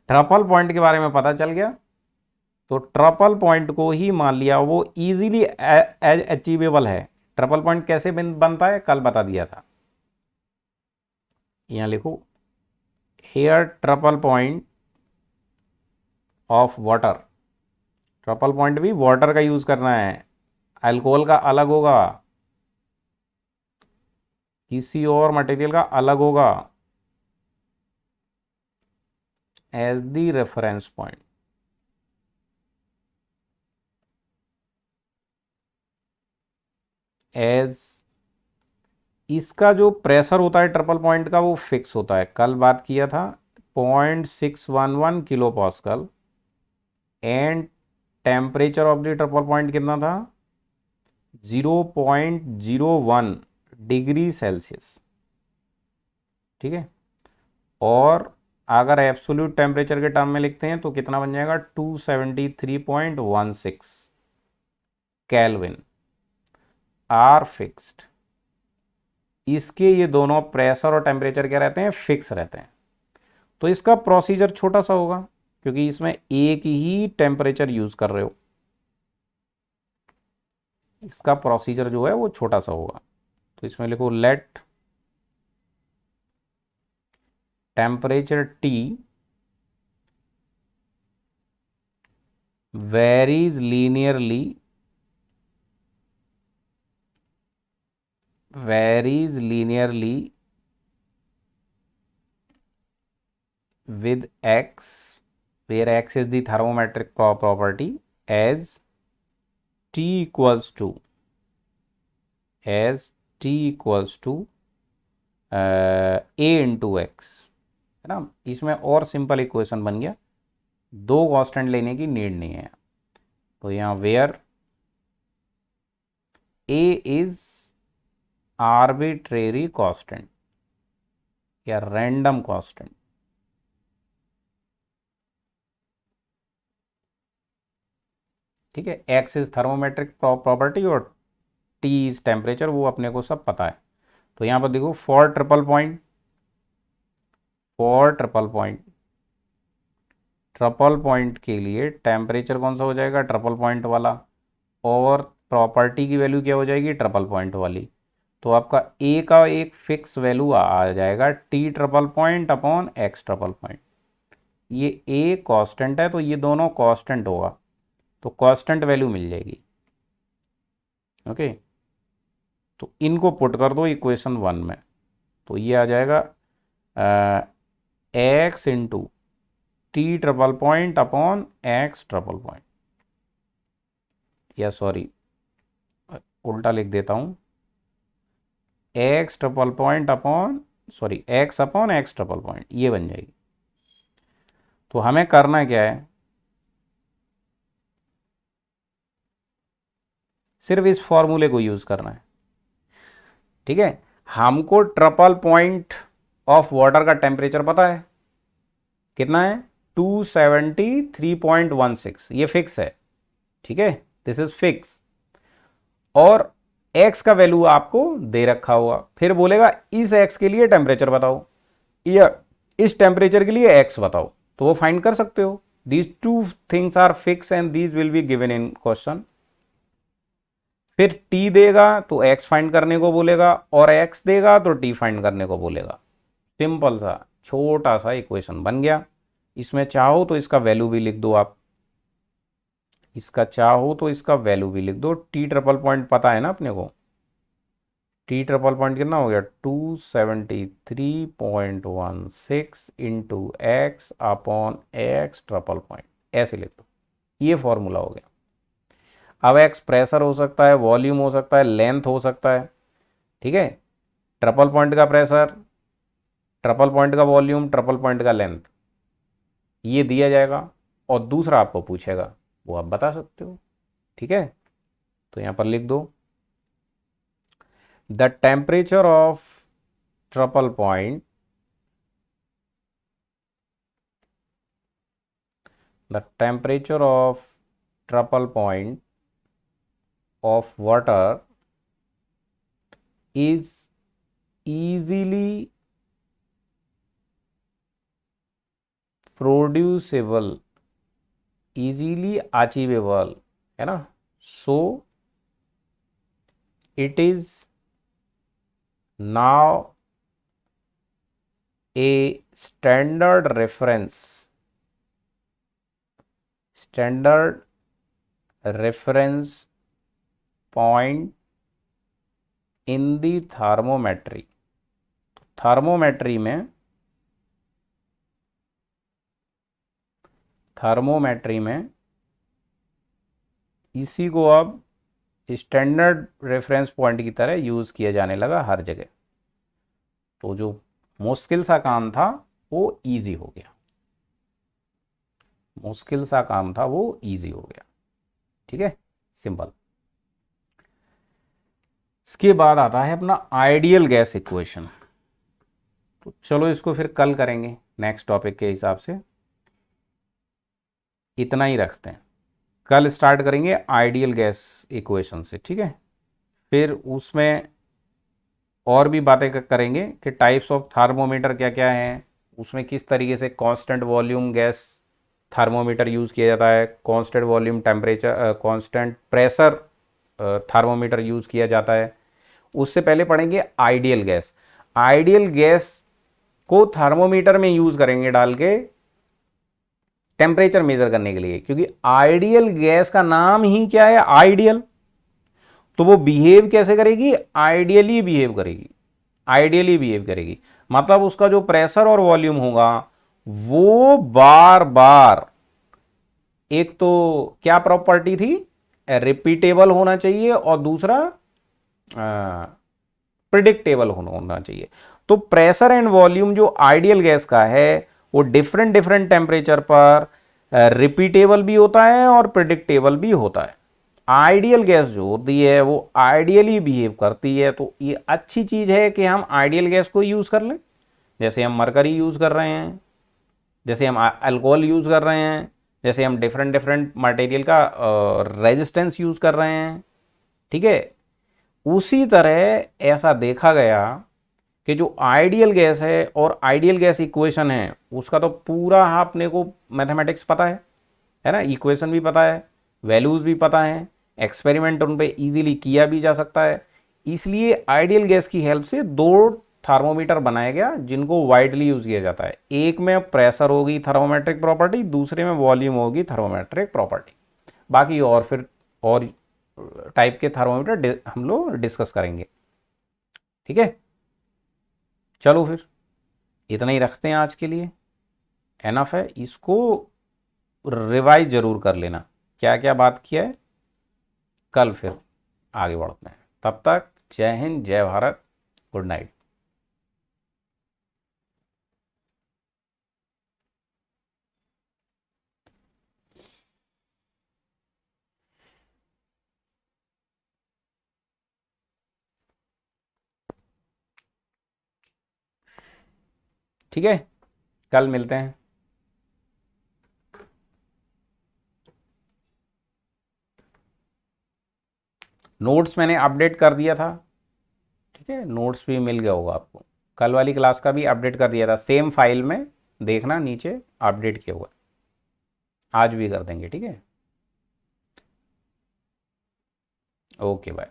Truffle point के बारे में पता चल गया। तो ट्रपल पॉइंट को ही मान लिया वो इजीली अचीवेबल है। ट्रपल पॉइंट कैसे बनता है कल बता दिया था। यहां लिखो, here triple point of water. Triple point भी वाटर का यूज करना है, अल्कोहल का अलग होगा, किसी और मटेरियल का अलग होगा, as the reference point. As इसका जो प्रेशर होता है ट्रिपल पॉइंट का वो फिक्स होता है, कल बात किया था, 0.611 kilo pascal. And temperature of the triple point कितना था, 0.01 डिग्री सेल्सियस। ठीक है, और अगर एब्सोल्यूट टेम्परेचर के टर्म में लिखते हैं तो कितना बन जाएगा, 273.16 केल्विन आर फिक्स्ड। इसके ये दोनों प्रेशर और टेम्परेचर क्या रहते हैं, फिक्स रहते हैं। तो इसका प्रोसीजर छोटा सा होगा क्योंकि इसमें एक ही टेम्परेचर यूज कर रहे हो। इसका प्रोसीजर जो है वो छोटा सा होगा। तो इसमें लिखो, let temperature T varies linearly with x, where x is the thermometric property, as t equals to a into x, है ना। इसमें और सिंपल इक्वेशन बन गया, दो कांस्टेंट लेने की नीड नहीं है। तो यहाँ where a is arbitrary constant या रैंडम कांस्टेंट। ठीक है, एक्स इज थर्मोमेट्रिक प्रॉपर्टी और टी इज टेम्परेचर, वो अपने को सब पता है। तो यहां पर देखो, ट्रिपल पॉइंट के लिए टेम्परेचर कौन सा हो जाएगा, ट्रिपल पॉइंट वाला, और प्रॉपर्टी की वैल्यू क्या हो जाएगी, ट्रिपल पॉइंट वाली। तो आपका ए का एक फिक्स वैल्यू आ जाएगा, T triple point upon x triple point. ये ए कांस्टेंट है तो ये दोनों कांस्टेंट होगा, तो कांस्टेंट वैल्यू मिल जाएगी। ओके, तो इनको पुट कर दो इक्वेशन 1 में, तो ये आ जाएगा x into T triple point upon x triple point, या सॉरी उल्टा लिख देता हूं, x triple point upon x upon x triple point, ये बन जाएगी। तो हमें करना क्या है, सिर्फ इस फॉर्मूले को यूज करना है। ठीक है, हमको ट्रिपल पॉइंट ऑफ वाटर का टेम्परेचर पता है कितना है, 273.16, ये फिक्स है। ठीक है, दिस इज फिक्स। और x का वैल्यू आपको दे रखा होगा, फिर बोलेगा इस x के लिए टेम्परेचर बताओ या इस टेम्परेचर के लिए x बताओ, तो वो फाइंड कर सकते हो। These two things are fix and these will be given in question. फिर t देगा तो x फाइंड करने को बोलेगा, और x देगा तो t फाइंड करने को बोलेगा। सिंपल सा छोटा सा इक्वेशन बन गया। इसमें चाहो तो इसका वैल्यू भी लिख दो आप, इसका चाहो तो इसका वैल्यू भी लिख दो। टी ट्रिपल पॉइंट पता है ना अपने को, टी ट्रिपल पॉइंट कितना हो गया, 273.16 into x upon x triple point, ऐसे लिख दो, ये फॉर्मूला हो गया। अब एक्स प्रेशर हो सकता है, वॉल्यूम हो सकता है, लेंथ हो सकता है। ठीक है, ट्रिपल पॉइंट का प्रेशर, ट्रिपल पॉइंट का वॉल्यूम, ट्रिपल पॉइंट का लेंथ, ये दिया जाएगा और दूसरा आपको पूछेगा, वो आप बता सकते हो। ठीक है, तो यहां पर लिख दो, the temperature of triple point, the temperature of triple point of water is easily producible, easily achievable, है ना। So it is now a standard reference point in the thermometry. Thermometry में इसी को अब स्टैंडर्ड रेफरेंस पॉइंट की तरह use किया जाने लगा हर जगह। तो जो मुश्किल सा काम था वो इजी हो गया, ठीक है, सिंपल। इसके बाद आता है अपना आइडियल गैस इक्वेशन। तो चलो इसको फिर कल करेंगे नेक्स्ट टॉपिक के हिसाब से, इतना ही रखते हैं। कल स्टार्ट करेंगे आइडियल गैस इक्वेशन से, ठीक है। फिर उसमें और भी बातें करेंगे कि टाइप्स ऑफ थर्मोमीटर क्या क्या हैं, उसमें किस तरीके से constant volume gas thermometer use किया जाता है, constant volume temperature constant pressure thermometer use किया जाता है। उससे पहले पढ़ेंगे आइडियल गैस को थर्मोमीटर में यूज़ करेंगे डाल के टेम्परेचर मेजर करने के लिए, क्योंकि आइडियल गैस का नाम ही क्या है, आइडियल। तो वो बिहेव कैसे करेगी, आइडियली बिहेव करेगी। मतलब उसका जो प्रेशर और वॉल्यूम होगा वो बार बार, एक तो क्या प्रॉपर्टी थी, रिपीटेबल होना चाहिए और दूसरा प्रिडिक्टेबल होना चाहिए। तो प्रेशर एंड वॉल्यूम जो आइडियल गैस का है वो डिफरेंट टेम्परेचर पर रिपीटेबल भी होता है और प्रिडिक्टेबल भी होता है। आइडियल गैस जो होती है वो आइडियली बिहेव करती है। तो ये अच्छी चीज़ है कि हम आइडियल गैस को यूज़ कर लें, जैसे हम मरकरी यूज़ कर रहे हैं, जैसे हम अल्कोहल यूज़ कर रहे हैं, जैसे हम डिफरेंट मटेरियल का रेजिस्टेंस यूज़ कर रहे हैं, ठीक है। उसी तरह ऐसा देखा गया कि जो आइडियल गैस है और आइडियल गैस इक्वेशन है उसका तो पूरा अपने को मैथमेटिक्स पता है ना, इक्वेशन भी पता है, वैल्यूज़ भी पता है, एक्सपेरिमेंट उन पे इजीली किया भी जा सकता है। इसलिए आइडियल गैस की हेल्प से दो थर्मोमीटर बनाया गया जिनको वाइडली यूज़ किया जाता है। एक में प्रेशर होगी थर्मोमेट्रिक प्रॉपर्टी, दूसरे में वॉल्यूम होगी थर्मोमेट्रिक प्रॉपर्टी। बाकी और फिर और टाइप के थर्मोमीटर हम लोग डिस्कस करेंगे, ठीक है। चलो फिर इतना ही रखते हैं आज के लिए, एनफ है। इसको रिवाइज जरूर कर लेना क्या क्या बात किया है, कल फिर आगे बढ़ते हैं। तब तक जय हिंद, जय भारत, गुड नाइट। ठीक है, कल मिलते हैं। नोट्स मैंने अपडेट कर दिया था, ठीक है, नोट्स भी मिल गया होगा आपको। कल वाली क्लास का भी अपडेट कर दिया था, सेम फाइल में देखना नीचे अपडेट किया हुआ, आज भी कर देंगे, ठीक है। Okay bye.